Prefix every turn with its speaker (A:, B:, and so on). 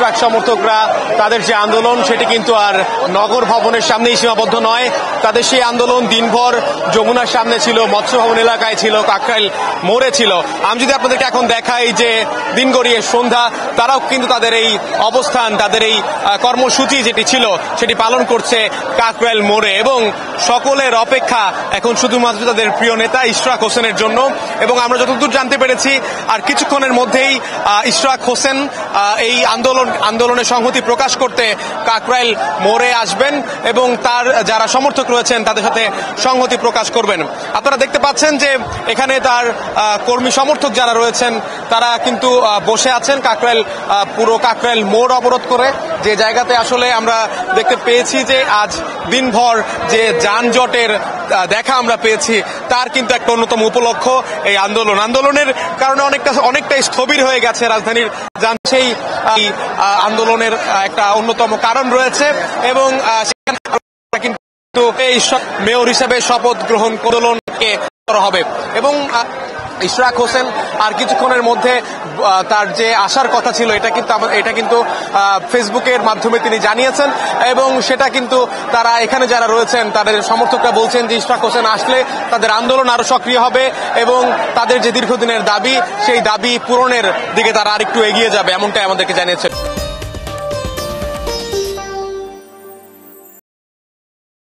A: ইশরাক সমর্থকরা তাদের যে আন্দোলন সেটি কিন্তু আর নগর ভবনের সামনেই সীমাবদ্ধ নয়। তাদের সেই আন্দোলন দিনভর যমুনার সামনে ছিল, মৎস্য ভবন এলাকায় ছিল, কাকরাইল মোড়ে ছিল। আমি যদি আপনাদেরকে এখন দেখাই যে দিন গড়িয়ে সন্ধ্যা, তারাও কিন্তু তাদের এই অবস্থান, তাদের এই কর্মসূচি যেটি ছিল সেটি পালন করছে কাকরাইল মোড়ে, এবং সকলের অপেক্ষা এখন শুধুমাত্র তাদের প্রিয় নেতা ইশরাক হোসেনের জন্য। এবং আমরা যতদূর জানতে পেরেছি আর কিছুক্ষণের মধ্যেই ইশরাক হোসেন এই আন্দোলনে সংহতি প্রকাশ করতে কাকরাইল মোড়ে আসবেন এবং তার যারা সমর্থক রয়েছেন তাদের সাথে সংহতি প্রকাশ করবেন। আপনারা দেখতে পাচ্ছেন যে এখানে তার কর্মী সমর্থক যারা রয়েছেন তারা কিন্তু বসে আছেন পুরো কাকরাইল মোড় অবরোধ করে, যে জায়গাতে আসলে আমরা দেখতে পেয়েছি যে আজ দিনভর যে যানজটের দেখা আমরা পেয়েছি তার কিন্তু একটা অন্যতম উপলক্ষ এই আন্দোলনের কারণে অনেকটাই স্থবির হয়ে গেছে রাজধানীর সেই আন্দোলনের একটা অন্যতম কারণ রয়েছে। এবং সেখানে কিন্তু এই মেয়র হিসেবে শপথ গ্রহণ আন্দোলনকে করা হবে এবং ইশরাক হোসেন আর কিছুক্ষণের মধ্যে তার যে আসার কথা ছিল এটা কিন্তু ফেসবুকের মাধ্যমে তিনি জানিয়েছেন, এবং সেটা কিন্তু তারা এখানে যারা রয়েছেন তাদের সমর্থকরা বলছেন যে ইশরাক হোসেন আসলে তাদের আন্দোলন আরো সক্রিয় হবে এবং তাদের যে দীর্ঘদিনের দাবি সেই দাবি পূরণের দিকে তারা আরেকটু এগিয়ে যাবে, এমনটাই আমাদেরকে জানিয়েছেন।